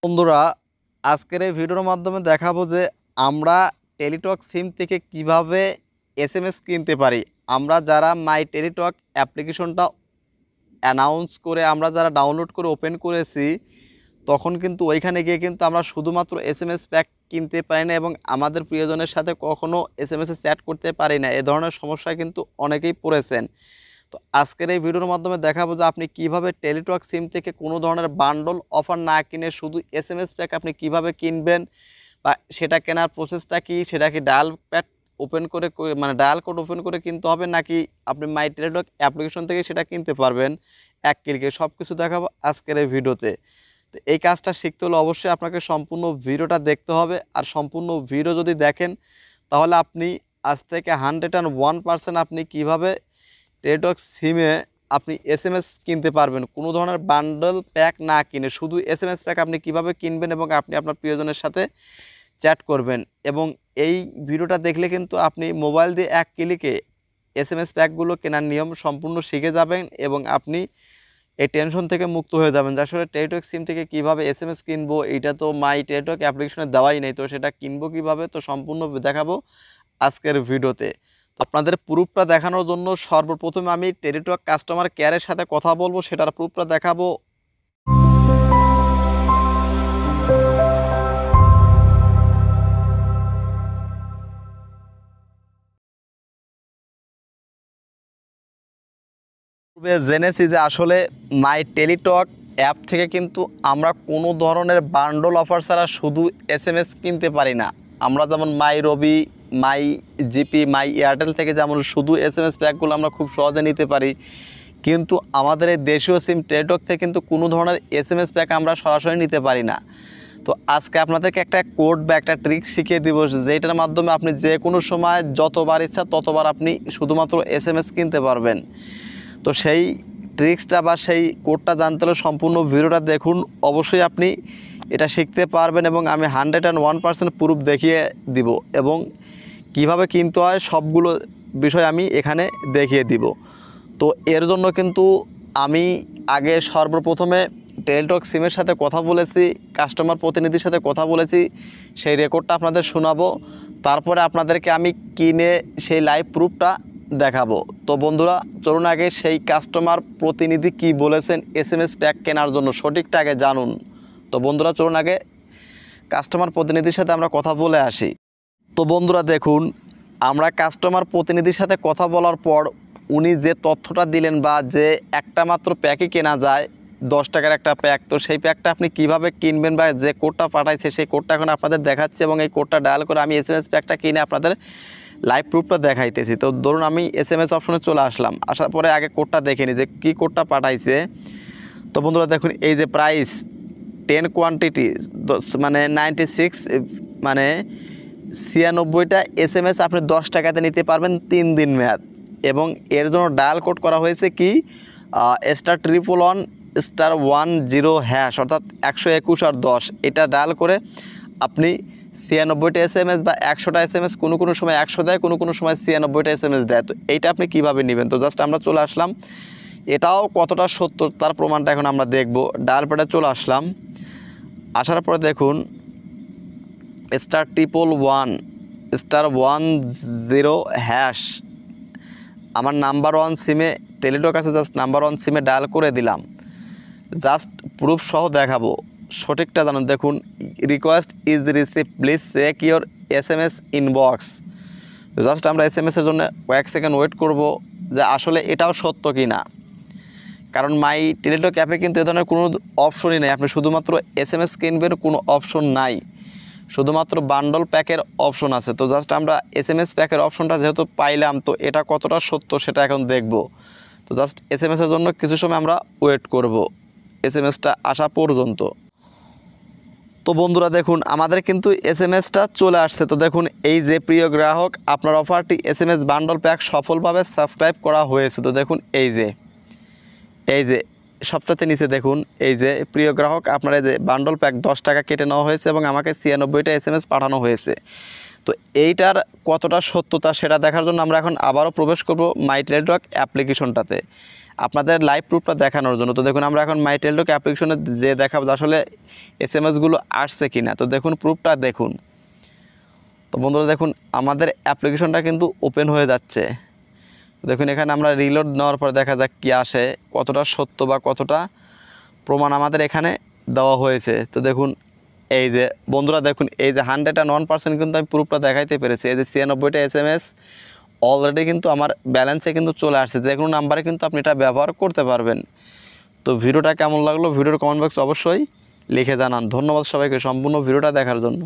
বন্ধুরা আজকের এই ভিডিওর মাধ্যমে দেখাবো যে আমরা টেলিটক সিম থেকে কিভাবে এসএমএস কিনতে পারি। আমরা যারা মাই টেলিটক অ্যাপ্লিকেশনটা অ্যানাউন্স করে আমরা যারা ডাউনলোড করে ওপেন করেছি তখন কিন্তু ওইখানে গিয়ে কিন্তু আমরা শুধুমাত্র এসএমএস প্যাক কিনতে পারি না এবং আমাদের প্রিয়জনের সাথে কখনো এসএমএসে চ্যাট করতে পারি না। এ ধরনের সমস্যায় কিন্তু অনেকেই পড়েছেন। তো আজকের এই ভিডিওর মাধ্যমে দেখাবো যে আপনি কিভাবে টেলিটক সিম থেকে কোনো ধরনের বান্ডল অফার না কিনে শুধু এসএমএস প্যাক আপনি কিভাবে কিনবেন বা সেটা কেনার প্রসেসটা কি, সেটা কি ডায়াল প্যাড ওপেন করে মানে ডায়াল কোড ওপেন করে কিনতে হবে নাকি আপনি মাই টেলিটক অ্যাপ্লিকেশন থেকে সেটা কিনতে পারবেন এক ক্লিকে, সব কিছু দেখাবো আজকের এই ভিডিওতে। তো এই কাজটা শিখতে হলে অবশ্যই আপনাকে সম্পূর্ণ ভিডিওটা দেখতে হবে। আর সম্পূর্ণ ভিডিও যদি দেখেন তাহলে আপনি আজ থেকে 101% আপনি কিভাবে টেলিটক সিমে আপনি এসএমএস কিনতে পারবেন কোনো ধরনের বান্ডল প্যাক না কিনে। শুধু এসএমএস প্যাক আপনি কিভাবে কিনবেন এবং আপনি আপনার প্রিয়জনের সাথে চ্যাট করবেন। এবং এই ভিডিওটা দেখলে কিন্তু আপনি মোবাইল দিয়ে এক ক্লিকে এসএমএস প্যাকগুলো কেনার নিয়ম সম্পূর্ণ শিখে যাবেন এবং আপনি এই টেনশন থেকে মুক্ত হয়ে যাবেন যে আসলে টেলিটক সিম থেকে কিভাবে এসএমএস কিনবো। এইটা তো মাই টেলিটক অ্যাপ্লিকেশনে দেওয়াই নেই, তো সেটা কিনবো কিভাবে তো সম্পূর্ণ দেখাবো আজকের ভিডিওতে। আপনাদের প্রুফটা দেখানোর জন্য সর্বপ্রথমে আমি টেলিটক কাস্টমার কেয়ারের সাথে কথা বলবো, সেটার প্রুফটা দেখাবো। জেনেছি যে আসলে মাই টেলিটক অ্যাপ থেকে কিন্তু আমরা কোনো ধরনের বান্ডল অফার ছাড়া শুধু এসএমএস কিনতে পারি না। আমরা যেমন মাই রবি, মাই জিপি, মাই এয়ারটেল থেকে যেমন শুধু এসএমএস প্যাকগুলো আমরা খুব সহজে নিতে পারি, কিন্তু আমাদের এই দেশীয় সিম টেলিটক থেকে কিন্তু কোনো ধরনের এসএমএস প্যাক আমরা সরাসরি নিতে পারি না। তো আজকে আপনাদেরকে একটা কোড বা একটা ট্রিক্স শিখিয়ে দিব যেটার মাধ্যমে আপনি যে কোনো সময় যতবার ইচ্ছা ততবার আপনি শুধুমাত্র এসএমএস কিনতে পারবেন। তো সেই ট্রিক্সটা বা সেই কোডটা জানতে হলে সম্পূর্ণ ভিডিওটা দেখুন, অবশ্যই আপনি এটা শিখতে পারবেন এবং আমি 101% প্রুফ দেখিয়ে দিব এবং কিভাবে কিনতে হয় সবগুলো বিষয় আমি এখানে দেখিয়ে দিব। তো এর জন্য কিন্তু আমি আগে সর্বপ্রথমে টেলিটক সিমের সাথে কথা বলেছি, কাস্টমার প্রতিনিধির সাথে কথা বলেছি, সেই রেকর্ডটা আপনাদের শোনাবো। তারপরে আপনাদেরকে আমি কিনে সেই লাইভ প্রুফটা দেখাবো। তো বন্ধুরা চলুন আগে সেই কাস্টমার প্রতিনিধি কি বলেছেন এসএমএস প্যাক কেনার জন্য সঠিকটা আগে জানুন। তো বন্ধুরা চলুন আগে কাস্টমার প্রতিনিধির সাথে আমরা কথা বলে আসি। তো বন্ধুরা দেখুন, আমরা কাস্টমার প্রতিনিধির সাথে কথা বলার পর উনি যে তথ্যটা দিলেন বা যে একটা মাত্র প্যাকই কেনা যায় 10 টাকার একটা প্যাক, তো সেই প্যাকটা আপনি কিভাবে কিনবেন বা যে কোডটা পাঠাইছে সেই কোডটা এখন আপনাদের দেখাচ্ছি এবং এই কোডটা ডায়াল করে আমি এসএমএস প্যাকটা কিনে আপনাদের লাইভ প্রুফটা দেখাইতেছি। তো ধরুন আমি এসএমএস অপশনে চলে আসলাম, আসার পরে আগে কোডটা দেখে নিই যে কী কোডটা পাঠাইছে। তো বন্ধুরা দেখুন, এই যে প্রাইস 10 কোয়ান্টিটি মানে 96 মানে 96টা এসএমএস আপনি 10 টাকাতে নিতে পারবেন 3 দিন মেয়াদ। এবং এর জন্য ডায়াল কোড করা হয়েছে কি *111*10# অর্থাৎ 121 আর 10, এটা ডায়াল করে আপনি 96টা এসএমএস বা 100টা এসএমএস কোনো সময় 100 দেয়, কোনো সময় 96টা এসএমএস দেয়। তো এইটা আপনি কিভাবে নেবেন? তো জাস্ট আমরা চলে আসলাম, এটাও কতটা সত্য তার প্রমাণটা এখন আমরা দেখব। ডায়াল প্যাডে চলে আসলাম, আসার পরে দেখুন *111*10# আমার নাম্বার 1 সিমে টেলিটক আছে, জাস্ট নাম্বার 1 সিমে ডায়াল করে দিলাম। জাস্ট প্রুফ সহ দেখাবো, সঠিকটা জানুন। দেখুন, request is receive, please check your SMS inbox. Just আমরা এসএমএসের জন্য কয়েক সেকেন্ড ওয়েট করব যে আসলে এটাও সত্য কি না, কারণ মাই টেলিটক অ্যাপে কিন্তু এ ধরনের কোনো অপশনই নেই। আপনি শুধুমাত্র এসএমএস কিনবেন, কোনো অপশন নাই, শুধুমাত্র বান্ডল প্যাকের অপশন আছে। তো জাস্ট আমরা এসএমএস প্যাকের অপশনটা যেহেতু পাইলাম, তো এটা কতটা সত্য সেটা এখন দেখব। তো জাস্ট এসএমএসের জন্য কিছু সময় আমরা ওয়েট করব এসএমএসটা আসা পর্যন্ত। তো বন্ধুরা দেখুন, আমাদের কিন্তু এসএমএসটা চলে আসছে। তো দেখুন, এই যে প্রিয় গ্রাহক, আপনার অফারটি এসএমএস বান্ডল প্যাক সফলভাবে সাবস্ক্রাইব করা হয়েছে। তো দেখুন, এই যে সবটাতে নিচে দেখুন, এই যে প্রিয় গ্রাহক, আপনার এই যে বান্ডল প্যাক 10 টাকা কেটে নেওয়া হয়েছে এবং আমাকে 96টা এসএমএস পাঠানো হয়েছে। তো এইটার কতটা সত্যতা সেটা দেখার জন্য আমরা এখন আবারও প্রবেশ করব মাই টেলিটক অ্যাপ্লিকেশনটাতে। আপনাদের লাইভ প্রুফটা দেখানোর জন্য। তো দেখুন আমরা এখন মাই টেলিটক অ্যাপ্লিকেশনে যে দেখাবো আসলে এসএমএসগুলো আসছে কি না। তো দেখুন প্রুফটা দেখুন। তো বন্ধুরা দেখুন আমাদের অ্যাপ্লিকেশনটা কিন্তু ওপেন হয়ে যাচ্ছে। দেখুন এখানে আমরা রিলোড নেওয়ার পর দেখা যাক কী আসে, কতটা সত্য বা কতটা প্রমাণ আমাদের এখানে দেওয়া হয়েছে। তো দেখুন এই যে বন্ধুরা দেখুন এই যে 101% কিন্তু আমি প্রুফটা দেখাইতে পেরেছি। এই যে 96টা এসএমএস অলরেডি কিন্তু আমার ব্যালেন্সে কিন্তু চলে আসছে, যে কোনো নাম্বারে কিন্তু আপনি এটা ব্যবহার করতে পারবেন। তো ভিডিওটা কেমন লাগলো ভিডিওর কমেন্ট বক্সে অবশ্যই লিখে জানান। ধন্যবাদ সবাইকে সম্পূর্ণ ভিডিওটা দেখার জন্য।